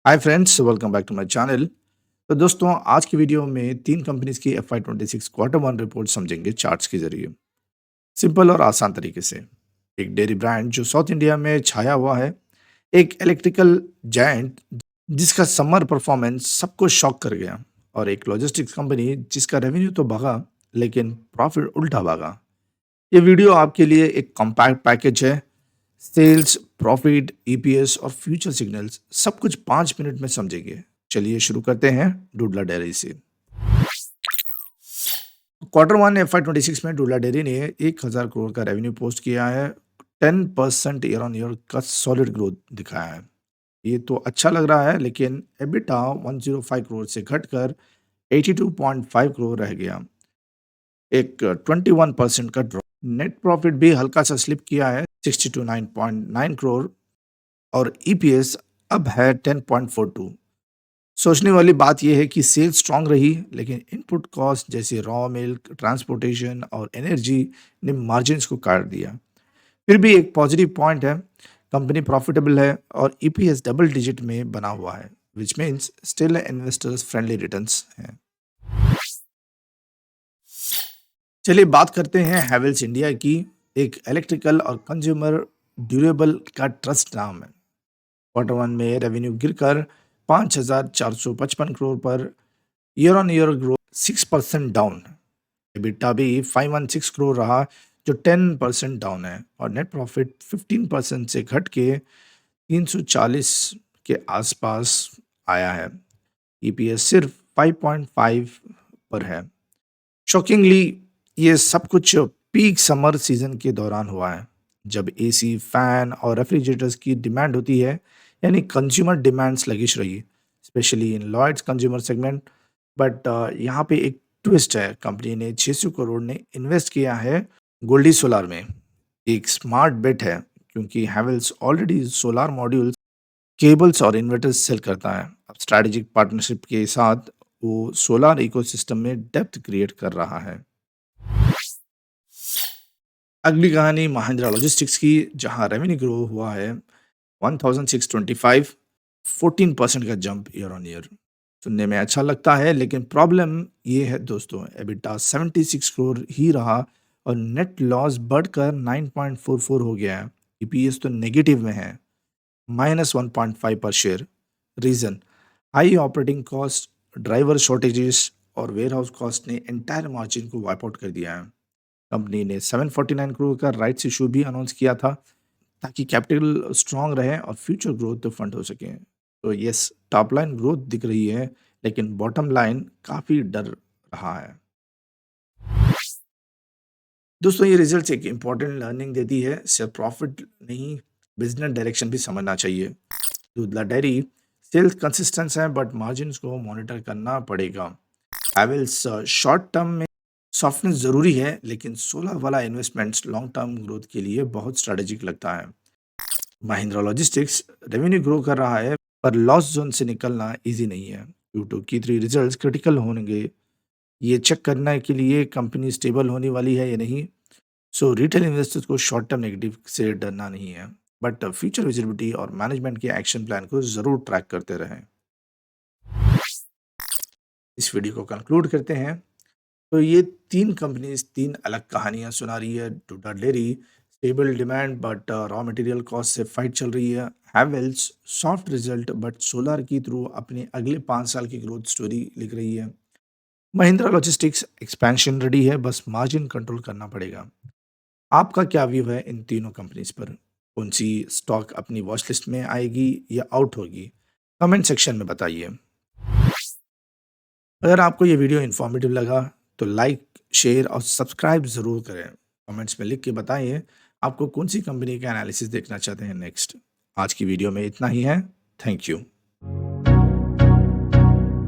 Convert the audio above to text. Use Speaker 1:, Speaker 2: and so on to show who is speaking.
Speaker 1: Hi friends, welcome back to my channel. तो दोस्तों, आज की वीडियो में 3 कंपनीज़ की एफवाई 26 क्वार्टर 1 रिपोर्ट समझेंगे चार्ट्स के ज़रिए। सिंपल और आसान तरीके से। एक डेयरी ब्रांड जो साउथ इंडिया में छाया हुआ है, एक इलेक्ट्रिकल जायंट जिसका समर परफॉर्मेंस सबको शॉक कर गया और एक लॉजिस्टिक्स कंपनी जिसका रेवेन्यू तो भागा लेकिन प्रॉफिट उल्टा भागा। ये वीडियो आपके लिए एक कॉम्पैक्ट पैकेज है। सेल्स, प्रॉफिट, ईपीएस और फ्यूचर सिग्नल्स सब कुछ 5 मिनट में समझेंगे। चलिए शुरू करते हैं डुडला डेयरी से। क्वार्टर 1 एफवाई 26 में डुडला डेयरी ने 1000 करोड़ का रेवेन्यू पोस्ट किया है। 10% ईयर ऑन ईयर का सॉलिड ग्रोथ दिखाया है। ये तो अच्छा लग रहा है, लेकिन एबिटा 105 करोड़ से घटकर 82.5 करोड़ रह गया। एक 21% का ड्रॉप। नेट प्रॉफिट भी हल्का सा स्लिप किया है, 60 टू 9.9 करोड़ और ईपीएस अब है 10.42। सोचने वाली बात यह है कि सेल्स स्ट्रांग रही, लेकिन इनपुट कॉस्ट जैसे रॉ मिल्क, ट्रांसपोर्टेशन और एनर्जी ने मार्जिन्स को काट दिया। फिर भी एक पॉजिटिव पॉइंट है, कंपनी प्रॉफिटेबल है और ईपीएस डबल डिजिट में बना हुआ है, which means still investors friendly returns हैं। चलिए बात करते हैं हैवेल्स इंडिया की। एक इलेक्ट्रिकल और कंज्यूमर ड्यूरेबल का ट्रस्ट नाम है। क्वार्टर 1 में रेवेन्यू गिरकर 5,455 crore per year on year growth 6% down. EBITDA भी 516 करोड़ रहा, जो 10% डाउन है और नेट प्रॉफिट 15% से घट के 340 के आसपास आया है। ईपीएस सिर्फ 5.5 पर है। शॉकिंगली ये सब कुछ पीक समर सीजन के दौरान हुआ है, जब एसी, फैन और रेफ्रिजरेटर्स की डिमांड होती है, यानी कंज्यूमर डिमांड स्लगिश रही, specially in Lloyds consumer segment. But यहाँ पे एक ट्विस्ट है, कंपनी ने 600 करोड़ ने इन्वेस्ट किया है गोल्डी सोलार में। एक स्मार्ट बेट है, क्योंकि Havells already solar modules, cables और इन्वर्टर्स सेल करता है। अब स्ट्रैटेजिक पार्टनरशिप के साथ वो सोलार इकोसिस्टम में डेप्थ क्रिएट कर रहा है। अगली कहानी महिंद्रा लॉजिस्टिक्स की, जहां रेवेन्यू ग्रो हुआ है 1625, 14% का जंप ईयर ऑन ईयर। सुनने में अच्छा लगता है, लेकिन प्रॉब्लम ये है दोस्तों, एबिटा 76 करोड़ ही रहा और नेट लॉस बढ़कर 9.44 हो गया है। ईपीएस तो नेगेटिव में है, -1.5 पर share. Reason, high operating cost, driver shortages और वेयरहाउस कॉस्ट ने एंटायर मार्जिन को वाइप आउट कर दिया है। कंपनी ने 749 करोड़ का राइट्स इशू भी अनाउंस किया था, ताकि कैपिटल स्ट्रांग रहे और फ्यूचर ग्रोथ फंड हो सके। तो यस, टॉप लाइन ग्रोथ दिख रही है, लेकिन बॉटम लाइन काफ़ी डर रहा है। दोस्तों, ये रिजल्ट्स एक इम्पॉर्टेंट लर्निंग देती है, सिर्फ प्रॉफिट नहीं, बिजनेस डायरेक्शन भी समझना चाहिए। दूधला डेयरी सेल्स कंसिस्टेंट है, बट मार्जिन्स को मॉनिटर करना पड़ेगा। हैवेल्स शॉर्ट टर्म में सॉफ्टनेस ज़रूरी है, लेकिन सोलर वाला इन्वेस्टमेंट्स लॉन्ग टर्म ग्रोथ के लिए बहुत स्ट्रेटेजिक लगता है। महिंद्रा लॉजिस्टिक्स रेवेन्यू ग्रो कर रहा है, पर लॉस जोन से निकलना इजी नहीं है। Q2 की 3 रिजल्ट्स क्रिटिकल होंगे, ये चेक करने के लिए कंपनी स्टेबल होने वाली है या नहीं। सो रिटेल इन्वेस्टर्स को शॉर्ट टर्म नेगेटिव से डरना नहीं है, बट फ्यूचर विजिबिलिटी और मैनेजमेंट के एक्शन प्लान को ज़रूर ट्रैक करते रहें। इस वीडियो को कंक्लूड करते हैं। तो ये 3 कंपनीज़ 3 अलग कहानियाँ सुना रही है। डुडा dairy stable demand, but raw material cost से फाइट चल रही है। Havells soft result, but solar की थ्रू अपने अगले 5 साल की ग्रोथ स्टोरी लिख रही है। महिंद्रा लॉजिस्टिक्स एक्सपेंशन रेडी है, बस मार्जिन कंट्रोल करना पड़ेगा। आपका क्या व्यू है इन तीनों कंपनीज पर? कौन सी स्टॉक अपनी वॉच लिस्ट में आएगी या आउट होगी? कमेंट सेक्शन में बताइए। अगर आपको ये वीडियो इन्फॉर्मेटिव लगा तो लाइक, शेयर और सब्सक्राइब ज़रूर करें। कमेंट्स में लिख के बताइए आपको कौन सी कंपनी का एनालिसिस देखना चाहते हैं नेक्स्ट। आज की वीडियो में इतना ही है। Thank you.